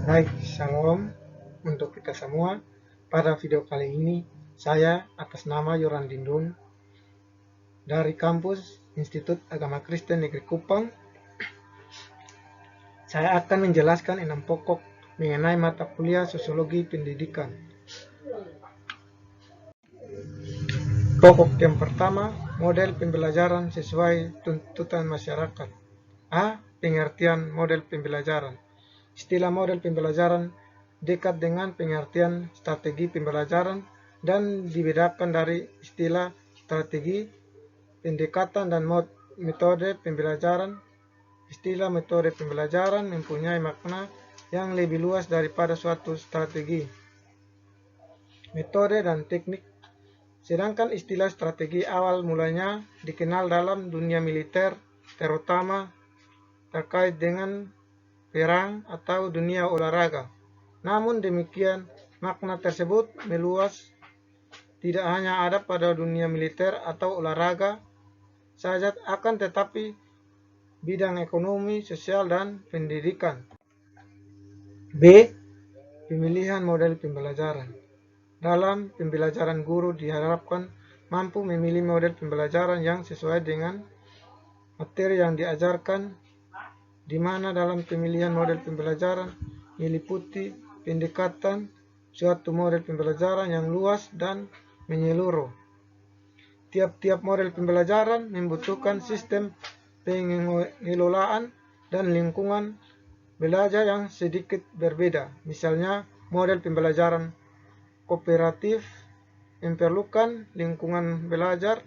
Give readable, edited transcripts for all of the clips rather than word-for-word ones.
Baik, shalom untuk kita semua. Pada video kali ini, saya atas nama Yoran Dindun dari kampus Institut Agama Kristen Negeri Kupang. Saya akan menjelaskan 6 pokok mengenai mata kuliah Sosiologi Pendidikan. Pokok yang pertama, model pembelajaran sesuai tuntutan masyarakat. A. Pengertian model pembelajaran. Istilah model pembelajaran dekat dengan pengertian strategi pembelajaran dan dibedakan dari istilah strategi, pendekatan, dan metode pembelajaran. Istilah metode pembelajaran mempunyai makna yang lebih luas daripada suatu strategi, metode, dan teknik. Sedangkan istilah strategi awal mulanya dikenal dalam dunia militer, terutama terkait dengan perang atau dunia olahraga. Namun demikian, makna tersebut meluas, tidak hanya ada pada dunia militer atau olahraga saja, akan tetapi bidang ekonomi, sosial, dan pendidikan. B. Pemilihan model pembelajaran. Dalam pembelajaran, guru diharapkan mampu memilih model pembelajaran yang sesuai dengan materi yang diajarkan, di mana dalam pemilihan model pembelajaran meliputi pendekatan suatu model pembelajaran yang luas dan menyeluruh. Tiap-tiap model pembelajaran membutuhkan sistem pengelolaan dan lingkungan belajar yang sedikit berbeda. Misalnya, model pembelajaran kooperatif memerlukan lingkungan belajar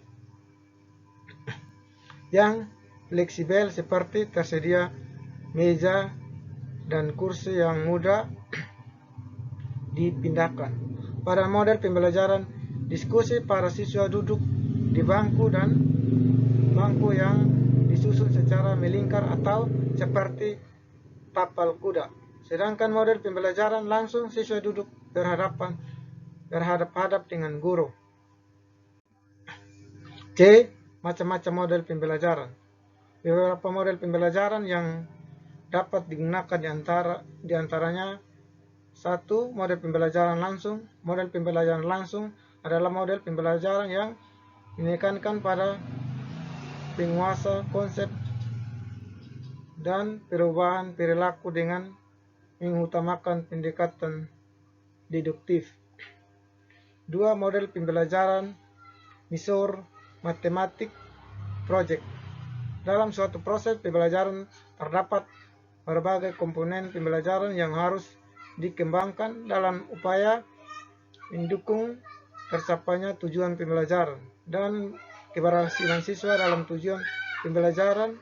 yang fleksibel seperti tersedia meja dan kursi yang mudah dipindahkan. Pada model pembelajaran diskusi, para siswa duduk di bangku yang disusun secara melingkar atau seperti tapal kuda. Sedangkan model pembelajaran langsung, siswa duduk berhadap-hadap dengan guru. C. Macam-macam model pembelajaran. Beberapa model pembelajaran yang dapat digunakan di antaranya: 1. Model pembelajaran langsung. Model pembelajaran langsung adalah model pembelajaran yang menekankan pada penguasaan konsep dan perubahan perilaku dengan mengutamakan pendekatan deduktif. 2. Model pembelajaran misur matematik project. Dalam suatu proses pembelajaran terdapat berbagai komponen pembelajaran yang harus dikembangkan dalam upaya mendukung tercapainya tujuan pembelajaran dan keberhasilan siswa dalam tujuan pembelajaran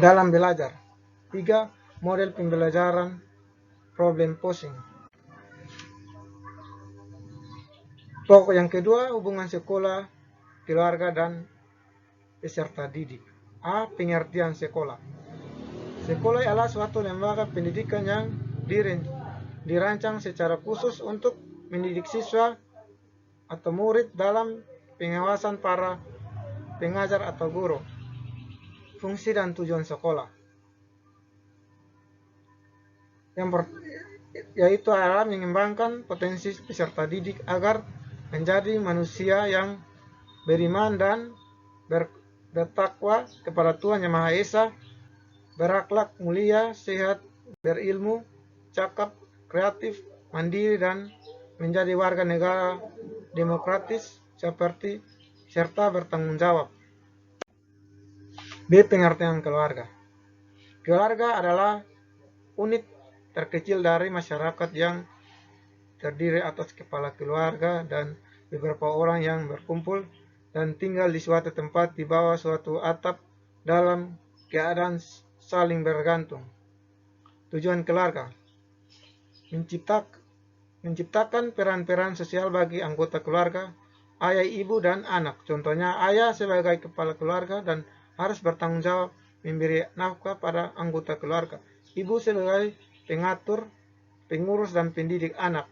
dalam belajar. 3. Model pembelajaran problem posing. Pokok yang kedua, hubungan sekolah, keluarga, dan peserta didik. A. Pengertian sekolah. Sekolah adalah suatu lembaga pendidikan yang dirancang secara khusus untuk mendidik siswa atau murid dalam pengawasan para pengajar atau guru. Fungsi dan tujuan sekolah yaitu adalah mengembangkan potensi peserta didik agar menjadi manusia yang beriman dan bertakwa kepada Tuhan Yang Maha Esa, berakhlak mulia, sehat, berilmu, cakap, kreatif, mandiri, dan menjadi warga negara demokratis serta bertanggung jawab. B. Pengertian keluarga. Keluarga adalah unit terkecil dari masyarakat yang terdiri atas kepala keluarga dan beberapa orang yang berkumpul dan tinggal di suatu tempat di bawah suatu atap dalam keadaan saling bergantung. Tujuan keluarga: menciptakan peran-peran sosial bagi anggota keluarga, ayah, ibu, dan anak. Contohnya, ayah sebagai kepala keluarga dan harus bertanggung jawab memberi nafkah pada anggota keluarga. Ibu sebagai pengatur, pengurus, dan pendidik anak.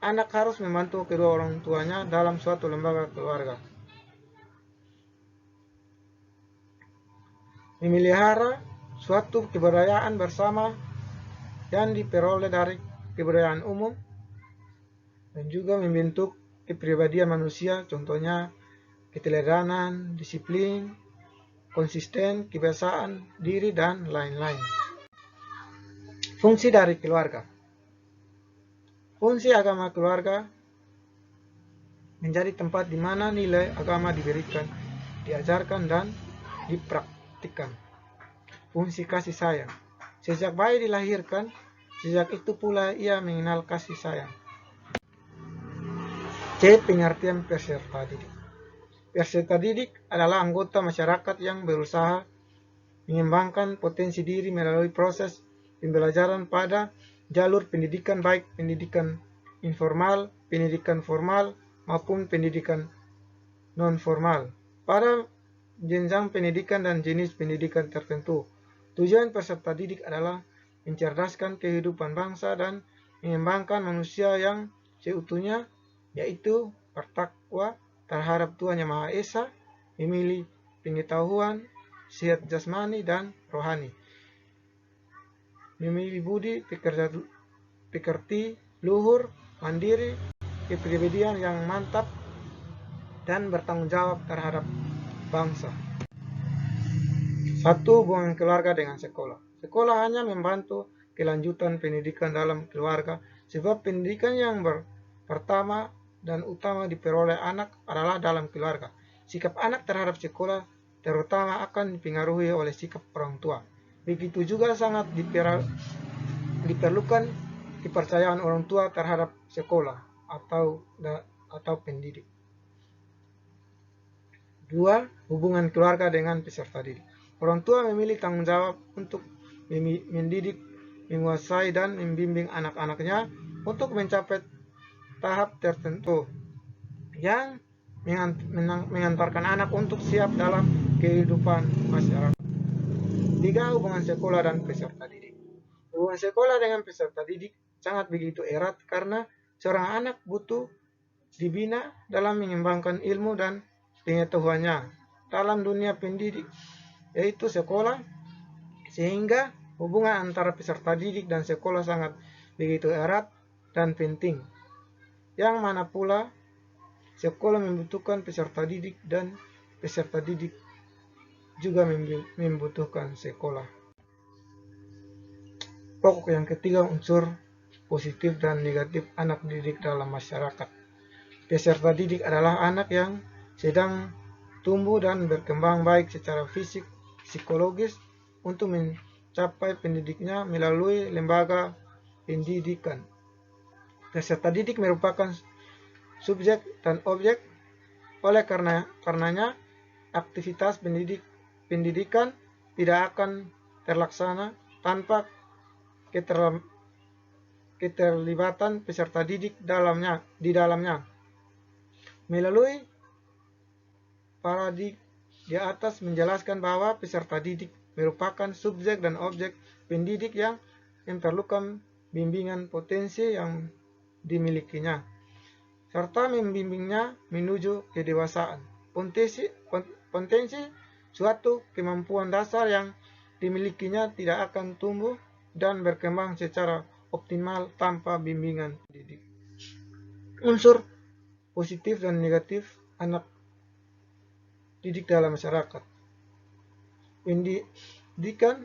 Anak harus membantu kedua orang tuanya dalam suatu lembaga keluarga. Memelihara suatu kebudayaan bersama yang diperoleh dari kebudayaan umum dan juga membentuk kepribadian manusia, contohnya keteladanan, disiplin, konsisten, kebiasaan diri, dan lain-lain. Fungsi dari keluarga. Fungsi agama keluarga menjadi tempat di mana nilai agama diberikan, diajarkan, dan dipraktikkan. Fungsi kasih sayang. Sejak bayi dilahirkan, sejak itu pula ia mengenal kasih sayang. C. Pengertian peserta didik. Peserta didik adalah anggota masyarakat yang berusaha mengembangkan potensi diri melalui proses pembelajaran pada jalur pendidikan, baik pendidikan informal, pendidikan formal, maupun pendidikan non-formal, pada jenjang pendidikan dan jenis pendidikan tertentu. Tujuan peserta didik adalah mencerdaskan kehidupan bangsa dan mengembangkan manusia yang seutuhnya, yaitu bertakwa terhadap Tuhan Yang Maha Esa, memilih pengetahuan, sehat jasmani dan rohani, memilih budi pekerti, luhur, mandiri, kepribadian yang mantap, dan bertanggung jawab terhadap bangsa. 1. Hubungan keluarga dengan sekolah. Sekolah hanya membantu kelanjutan pendidikan dalam keluarga, sebab pendidikan yang pertama dan utama diperoleh anak adalah dalam keluarga. Sikap anak terhadap sekolah terutama akan dipengaruhi oleh sikap orang tua. Begitu juga sangat diperlukan kepercayaan orang tua terhadap sekolah atau pendidik. 2. Hubungan keluarga dengan peserta didik. Orang tua memiliki tanggung jawab untuk mendidik, menguasai, dan membimbing anak-anaknya untuk mencapai tahap tertentu yang mengantarkan anak untuk siap dalam kehidupan masyarakat. 3. Hubungan sekolah dan peserta didik. Hubungan sekolah dengan peserta didik sangat begitu erat karena seorang anak butuh dibina dalam mengembangkan ilmu dan pengetahuannya dalam dunia pendidik, yaitu sekolah, sehingga hubungan antara peserta didik dan sekolah sangat begitu erat dan penting. Yang mana pula sekolah membutuhkan peserta didik dan peserta didik juga membutuhkan sekolah. Pokok yang ketiga, unsur positif dan negatif anak didik dalam masyarakat. Peserta didik adalah anak yang sedang tumbuh dan berkembang baik secara fisik, psikologis untuk mencapai pendidiknya melalui lembaga pendidikan. Peserta didik merupakan subjek dan objek, oleh karenanya aktivitas pendidikan tidak akan terlaksana tanpa keterlibatan peserta didik di dalamnya. Melalui paradigma di atas menjelaskan bahwa peserta didik merupakan subjek dan objek pendidik yang memerlukan bimbingan potensi yang dimilikinya, serta membimbingnya menuju kedewasaan. Potensi suatu kemampuan dasar yang dimilikinya tidak akan tumbuh dan berkembang secara optimal tanpa bimbingan pendidik. Unsur positif dan negatif anak didik dalam masyarakat. Pendidikan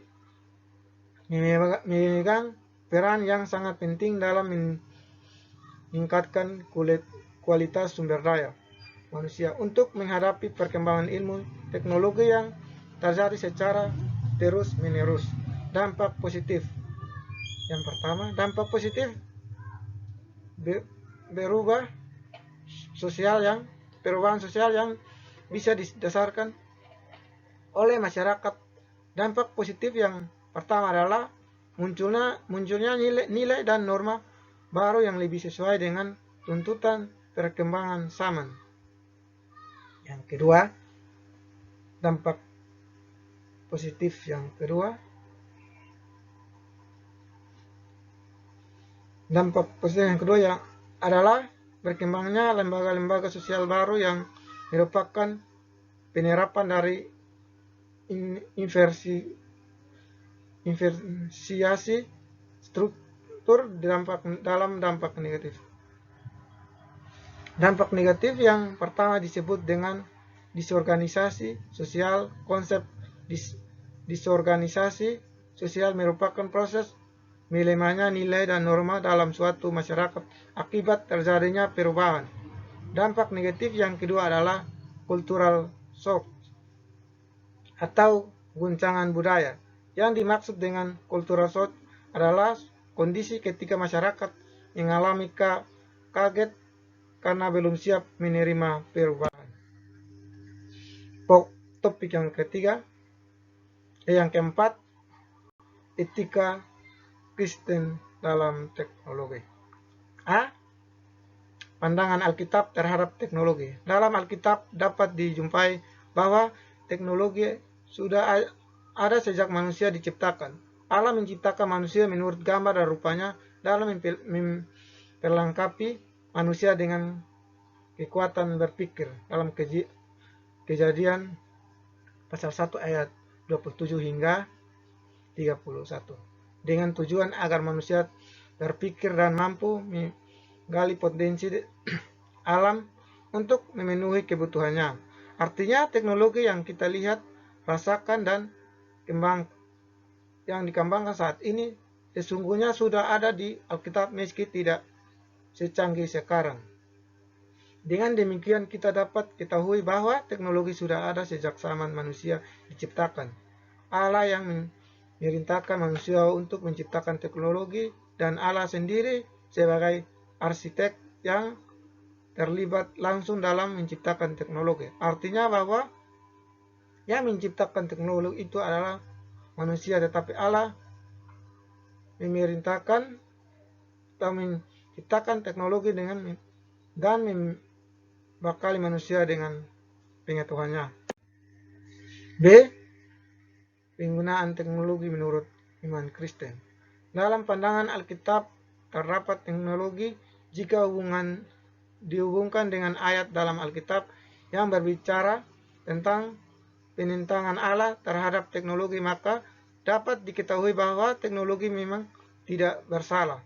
memegang peran yang sangat penting dalam meningkatkan kualitas sumber daya manusia untuk menghadapi perkembangan ilmu teknologi yang terjadi secara terus-menerus. Dampak positif. Yang pertama, dampak positif perubahan sosial yang bisa didasarkan oleh masyarakat. Dampak positif yang pertama adalah munculnya nilai dan norma baru yang lebih sesuai dengan tuntutan perkembangan zaman. Yang kedua, dampak positif yang kedua yang adalah berkembangnya lembaga-lembaga sosial baru yang merupakan penerapan dari inversiasi struktur dalam dampak negatif. Dampak negatif yang pertama disebut dengan disorganisasi sosial. Konsep disorganisasi sosial merupakan proses melemahnya nilai dan norma dalam suatu masyarakat akibat terjadinya perubahan. Dampak negatif yang kedua adalah cultural shock atau guncangan budaya. Yang dimaksud dengan cultural shock adalah kondisi ketika masyarakat mengalami kaget karena belum siap menerima perubahan. Topik yang keempat, etika Kristen dalam teknologi. A. Pandangan Alkitab terhadap teknologi. Dalam Alkitab dapat dijumpai bahwa teknologi sudah ada sejak manusia diciptakan. Allah menciptakan manusia menurut gambar dan rupanya dalam memperlengkapi manusia dengan kekuatan berpikir. Dalam Kejadian pasal 1 ayat 27 hingga 31. Dengan tujuan agar manusia berpikir dan mampu menggali potensi alam untuk memenuhi kebutuhannya. Artinya teknologi yang kita lihat, rasakan, dan yang dikembangkan saat ini sesungguhnya sudah ada di Alkitab meski tidak secanggih sekarang. Dengan demikian kita dapat ketahui bahwa teknologi sudah ada sejak zaman manusia diciptakan. Allah yang memerintahkan manusia untuk menciptakan teknologi dan Allah sendiri sebagai arsitek yang terlibat langsung dalam menciptakan teknologi. Artinya bahwa yang menciptakan teknologi itu adalah manusia, tetapi Allah memerintahkan atau menciptakan teknologi dan membekali manusia dengan pengetahuannya. B. Penggunaan teknologi menurut iman Kristen. Dalam pandangan Alkitab terdapat teknologi jika dihubungkan dengan ayat dalam Alkitab yang berbicara tentang penentangan Allah terhadap teknologi, maka dapat diketahui bahwa teknologi memang tidak bersalah.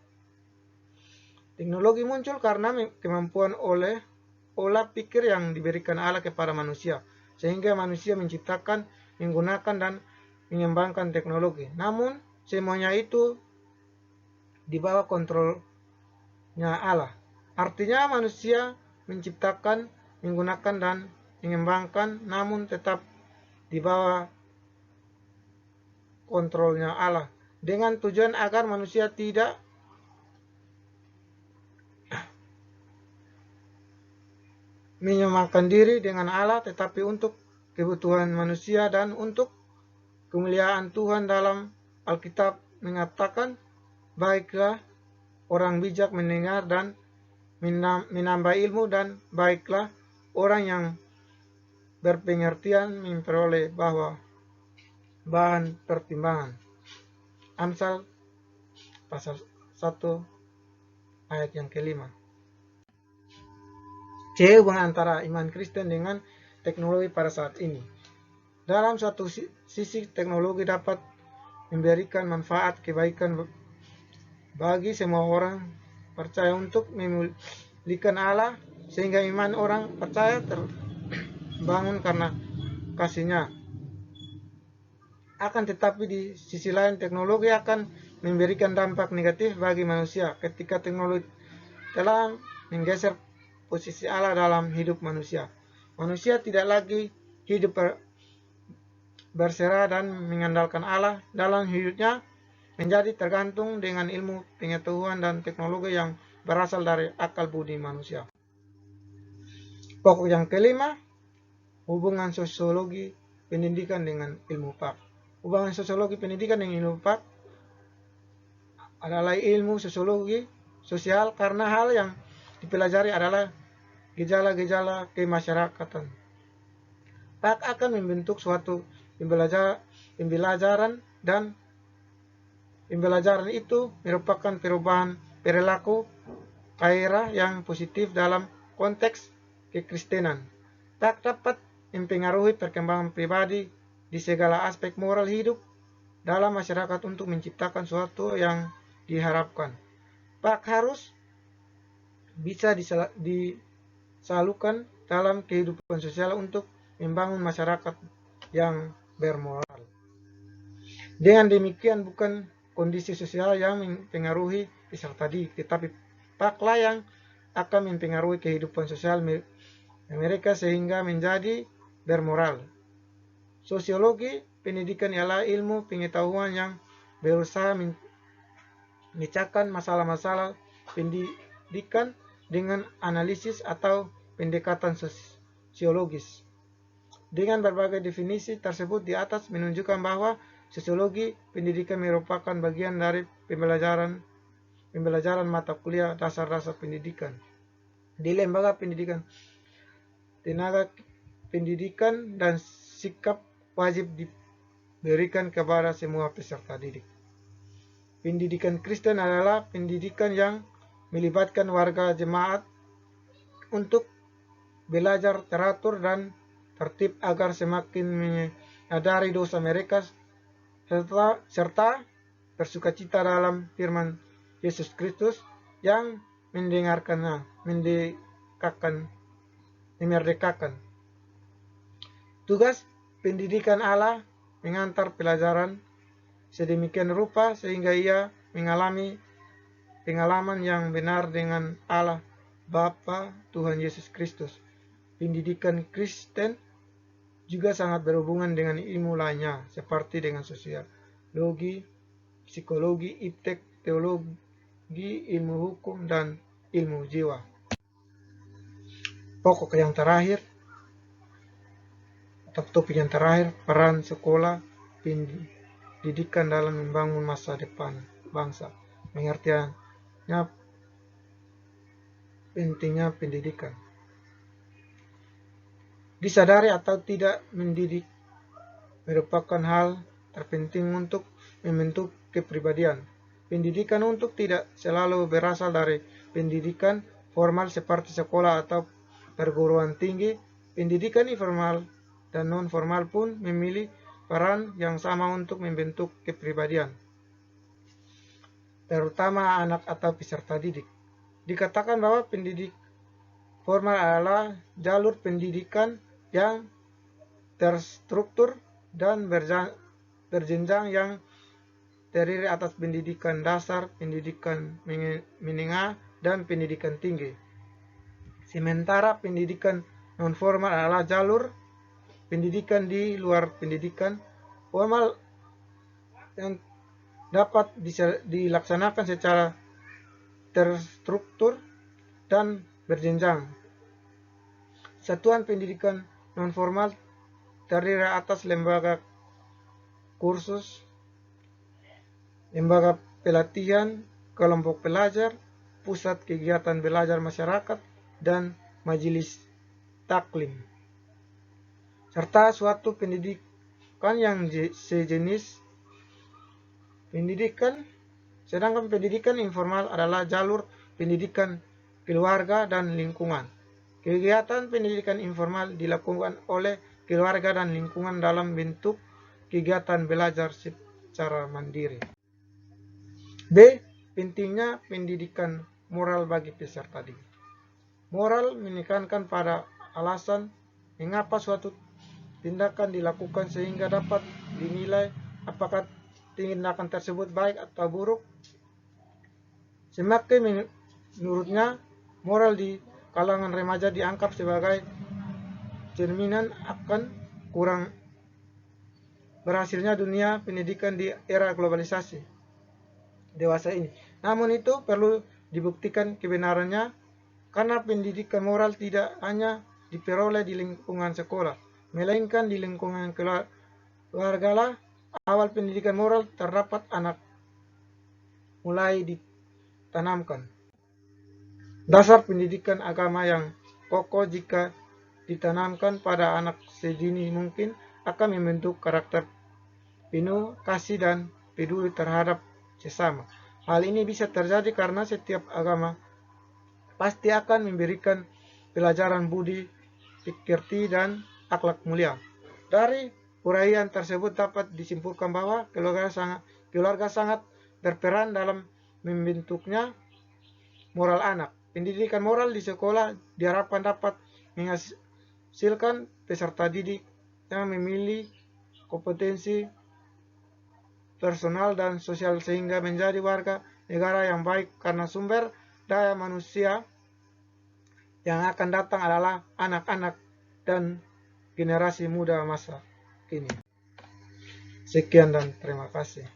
Teknologi muncul karena kemampuan olah pikir yang diberikan Allah kepada manusia, sehingga manusia menciptakan, menggunakan, dan mengembangkan teknologi. Namun, semuanya itu di bawah kontrolnya Allah. Artinya manusia menciptakan, menggunakan, dan mengembangkan, namun tetap di bawah kontrolnya Allah, dengan tujuan agar manusia tidak menyamakan diri dengan Allah, tetapi untuk kebutuhan manusia dan untuk kemuliaan Tuhan. Dalam Alkitab mengatakan, baiklah orang bijak mendengar dan menambah ilmu, dan baiklah orang yang berpengertian memperoleh bahan pertimbangan. Amsal pasal 1 ayat yang kelima. C. Hubungan antara iman Kristen dengan teknologi pada saat ini. Dalam suatu sisi teknologi dapat memberikan manfaat kebaikan bagi semua orang percaya untuk memulihkan Allah, sehingga iman orang percaya terbangun karena kasih-Nya. Akan tetapi di sisi lain teknologi akan memberikan dampak negatif bagi manusia ketika teknologi telah menggeser posisi Allah dalam hidup manusia. Manusia tidak lagi hidup berserah dan mengandalkan Allah dalam hidupnya, menjadi tergantung dengan ilmu, pengetahuan, dan teknologi yang berasal dari akal budi manusia. Pokok yang kelima, hubungan sosiologi pendidikan dengan ilmu pak. Hubungan sosiologi pendidikan dengan ilmu pak adalah ilmu sosiologi sosial karena hal yang dipelajari adalah gejala-gejala kemasyarakatan. Pak akan membentuk suatu pembelajaran, dan pembelajaran itu merupakan perubahan perilaku gairah yang positif dalam konteks kekristenan. Pak dapat mempengaruhi perkembangan pribadi di segala aspek moral hidup dalam masyarakat untuk menciptakan suatu yang diharapkan. Pak harus bisa disalurkan dalam kehidupan sosial untuk membangun masyarakat yang bermoral. Dengan demikian bukan kondisi sosial yang mempengaruhi peserta didik, tetapi paklah yang akan mempengaruhi kehidupan sosial mereka sehingga menjadi bermoral. Sosiologi pendidikan ialah ilmu pengetahuan yang berusaha memecahkan masalah-masalah pendidikan dengan analisis atau pendekatan sosiologis. Dengan berbagai definisi tersebut di atas menunjukkan bahwa sosiologi pendidikan merupakan bagian dari pembelajaran mata kuliah dasar-dasar pendidikan di lembaga pendidikan, tenaga pendidikan, dan sikap wajib diberikan kepada semua peserta didik. Pendidikan Kristen adalah pendidikan yang melibatkan warga jemaat untuk belajar teratur dan tertib agar semakin menyadari dosa mereka serta bersukacita dalam firman Yesus Kristus yang memerdekakan. Tugas pendidikan Allah mengantar pelajaran sedemikian rupa sehingga ia mengalami pengalaman yang benar dengan Allah Bapa Tuhan Yesus Kristus. Pendidikan Kristen juga sangat berhubungan dengan ilmu lainnya seperti dengan sosiologi, psikologi, iptek, teologi, ilmu hukum, dan ilmu jiwa. Pokok yang terakhir atau topik yang terakhir, peran sekolah pendidikan dalam membangun masa depan bangsa. Pengertiannya pentingnya pendidikan. Disadari atau tidak, mendidik merupakan hal terpenting untuk membentuk kepribadian. Pendidikan untuk tidak selalu berasal dari pendidikan formal seperti sekolah atau perguruan tinggi. Pendidikan informal dan non-formal pun memiliki peran yang sama untuk membentuk kepribadian, terutama anak atau peserta didik. Dikatakan bahwa pendidik formal adalah jalur pendidikan yang terstruktur dan berjenjang yang terdiri atas pendidikan dasar, pendidikan menengah, dan pendidikan tinggi. Sementara pendidikan non-formal adalah jalur pendidikan di luar pendidikan formal yang dapat dilaksanakan secara terstruktur dan berjenjang. Satuan pendidikan non-formal terdiri atas lembaga kursus, lembaga pelatihan, kelompok pelajar, pusat kegiatan belajar masyarakat, dan majelis taklim, serta suatu pendidikan yang sejenis pendidikan. Sedangkan pendidikan informal adalah jalur pendidikan keluarga dan lingkungan. Kegiatan pendidikan informal dilakukan oleh keluarga dan lingkungan dalam bentuk kegiatan belajar secara mandiri. B. Pentingnya pendidikan moral bagi peserta didik. Moral menekankan pada alasan mengapa suatu tindakan dilakukan sehingga dapat dinilai apakah tindakan tersebut baik atau buruk. Semakin menurutnya moral di kalangan remaja dianggap sebagai cerminan akan kurang berhasilnya dunia pendidikan di era globalisasi dewasa ini. Namun itu perlu dibuktikan kebenarannya karena pendidikan moral tidak hanya diperoleh di lingkungan sekolah, melainkan di lingkungan keluarga lah awal pendidikan moral terdapat anak mulai ditanamkan. Dasar pendidikan agama yang pokok jika ditanamkan pada anak sedini mungkin akan membentuk karakter penuh kasih dan peduli terhadap sesama. Hal ini bisa terjadi karena setiap agama pasti akan memberikan pelajaran budi, pekerti, dan akhlak mulia. Dari uraian tersebut dapat disimpulkan bahwa keluarga sangat berperan dalam membentuknya moral anak. Pendidikan moral di sekolah diharapkan dapat menghasilkan peserta didik yang memiliki kompetensi personal dan sosial sehingga menjadi warga negara yang baik, karena sumber daya manusia yang akan datang adalah anak-anak dan generasi muda masa kini. Sekian dan terima kasih.